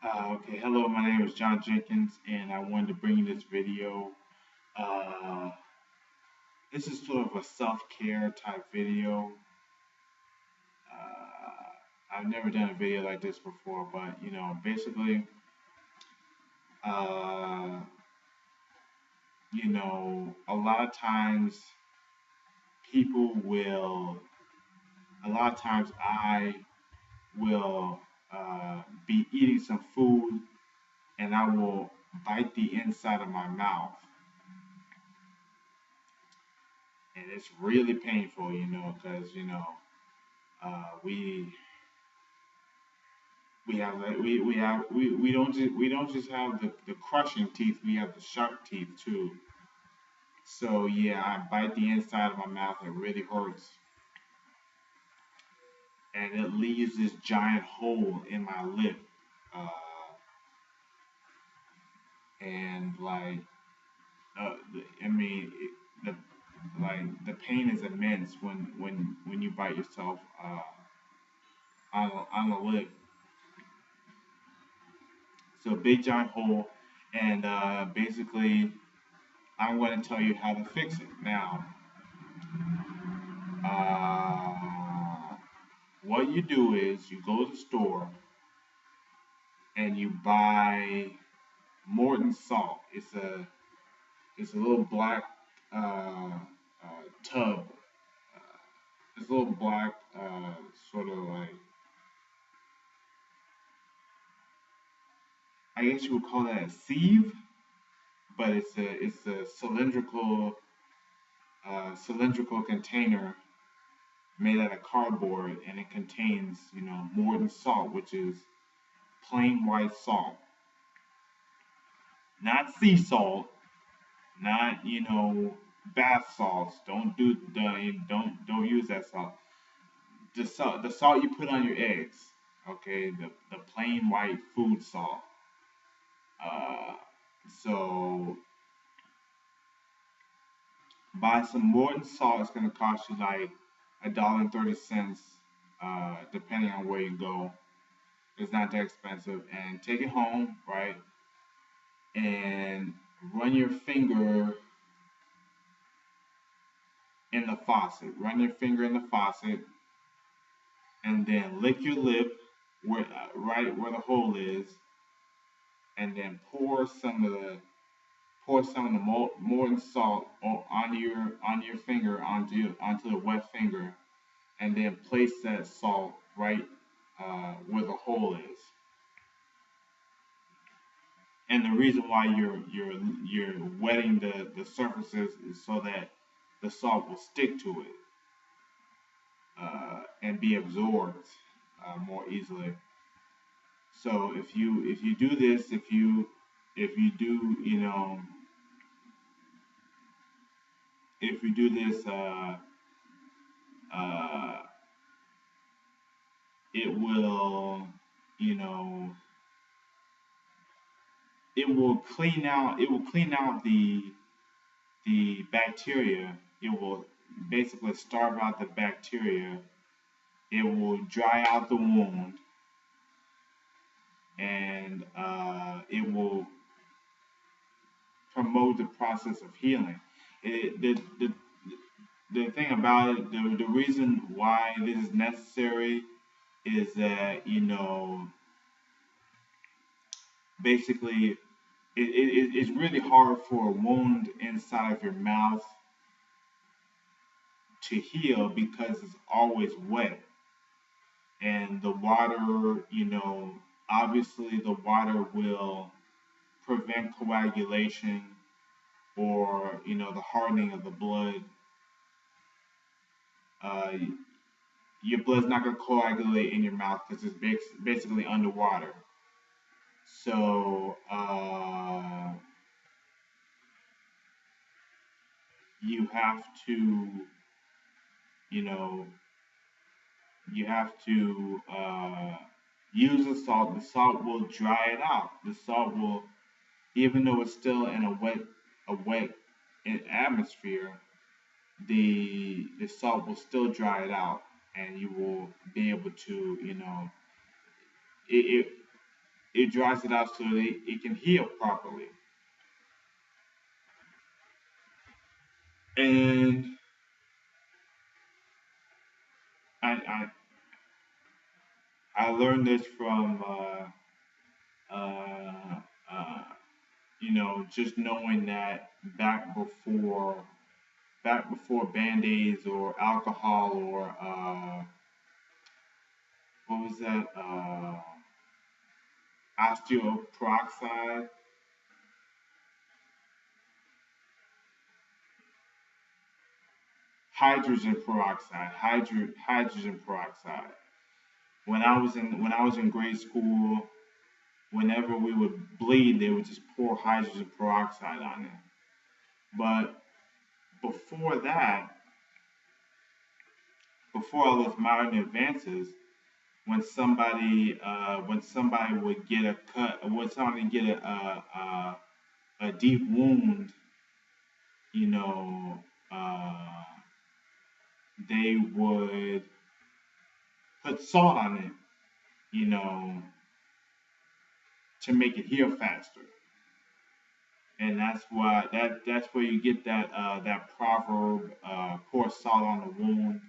Okay, hello, my name is John Jenkins, and I wanted to bring you this video. Uh, this is sort of a self-care type video. I've never done a video like this before, but basically, uh, a lot of times people will, a lot of times I will be eating some food, and I will bite the inside of my mouth, and it's really painful, because we we don't just have the crushing teeth, we have the sharp teeth too. So yeah, I bite the inside of my mouth, it really hurts, and it leaves this giant hole in my lip. uh, and like I mean the the pain is immense when you bite yourself on the lip. So big giant hole, and basically I'm going to tell you how to fix it now. Uh, what you do is you go to the store and you buy Morton salt. It's a little black tub. It's a little black sort of like, I guess you would call that a sieve, but it's a cylindrical container made out of cardboard, and it contains Morton salt, which is plain white salt, not sea salt, not bath salts. Don't use that salt. The salt you put on your eggs. Okay, the plain white food salt. Uh, so buy some Morton salt. It's gonna cost you like $1.30, depending on where you go. It's not that expensive, and take it home, right? And run your finger in the faucet. Run your finger in the faucet, and then lick your lip right where the hole is, and then pour some of the molten salt onto your finger, onto the wet finger, and then place that salt right where the hole is. And the reason why you're wetting the surfaces is so that the salt will stick to it and be absorbed more easily. So if you do this, if you do if you do this, uh, it will you know it will clean out the bacteria. It will basically starve out the bacteria. It will dry out the wound, and it will promote the process of healing. It, the thing about it, the reason why this is necessary is that basically it's really hard for a wound inside of your mouth to heal because it's always wet, and the water, obviously the water will prevent coagulation, or the hardening of the blood. uh, your blood's not going to coagulate in your mouth because it's basically underwater. So you have to, you know, you have to use the salt. The salt will dry it out. The salt will, even though it's still in a wet atmosphere, the salt will still dry it out, and you will be able to, it. it dries it out so that it can heal properly. And I I, I learned this from uh, uh, just knowing that back before band-aids or alcohol or what was that, osteoperoxide, hydrogen peroxide. When I was in grade school, whenever we would bleed, they would just pour hydrogen peroxide on it. But before that, before all those modern advances, when somebody would get a cut, when somebody get a deep wound, you know, uh, they would put salt on it, you know, to make it heal faster. And that's where you get that proverb, pour salt on the wound.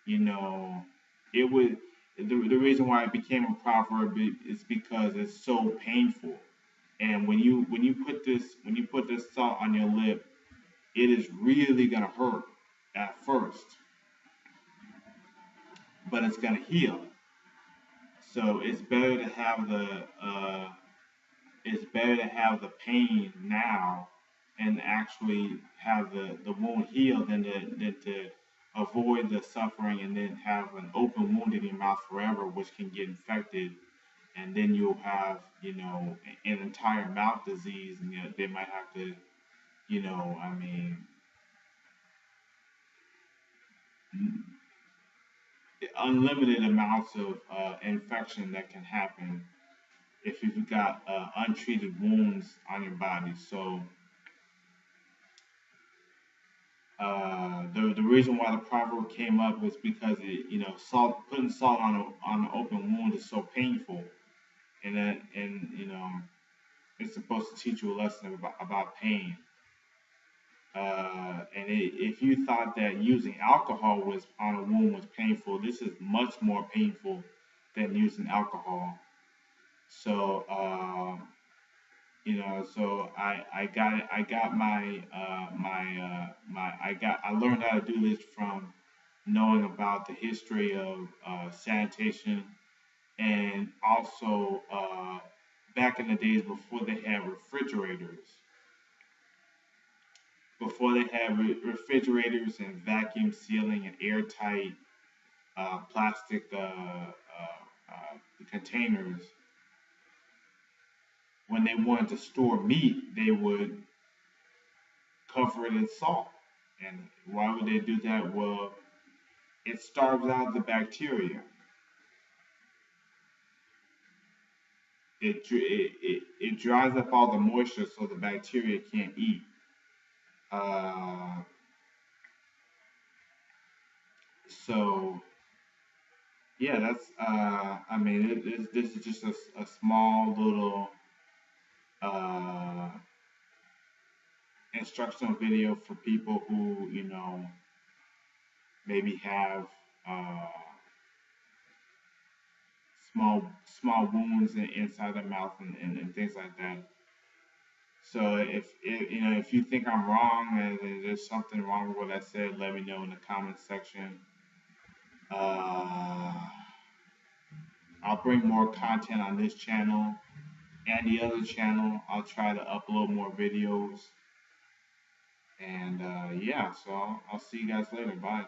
You know, it would the reason why it became a proverb is because it's so painful. And when you put this salt on your lip, it is really gonna hurt at first, but it's gonna heal. So it's better to have the pain now and actually have the wound healed than to avoid the suffering and then have an open wound in your mouth forever, which can get infected, and then you'll have an entire mouth disease, and they might have to, I mean, unlimited amounts of infection that can happen if you've got untreated wounds on your body. So the reason why the proverb came up was because salt putting salt on an open wound is so painful, and it's supposed to teach you a lesson about pain. If you thought that using alcohol was on a wound was painful, this is much more painful than using alcohol. So so I got I learned how to do this from knowing about the history of sanitation, and also back in the days before they had refrigerators and vacuum sealing and airtight plastic containers. When they wanted to store meat, they would cover it in salt. And why would they do that? Well, it starves out the bacteria. It dries up all the moisture so the bacteria can't eat. Uh, so yeah, that's I mean, this is just a small little uh, instructional video for people who maybe have uh, small wounds inside their mouth and things like that. So if you think I'm wrong and there's something wrong with what I said, let me know in the comment section. Uh, I'll bring more content on this channel and the other channel. I'll try to upload more videos. And yeah, so I'll see you guys later. Bye.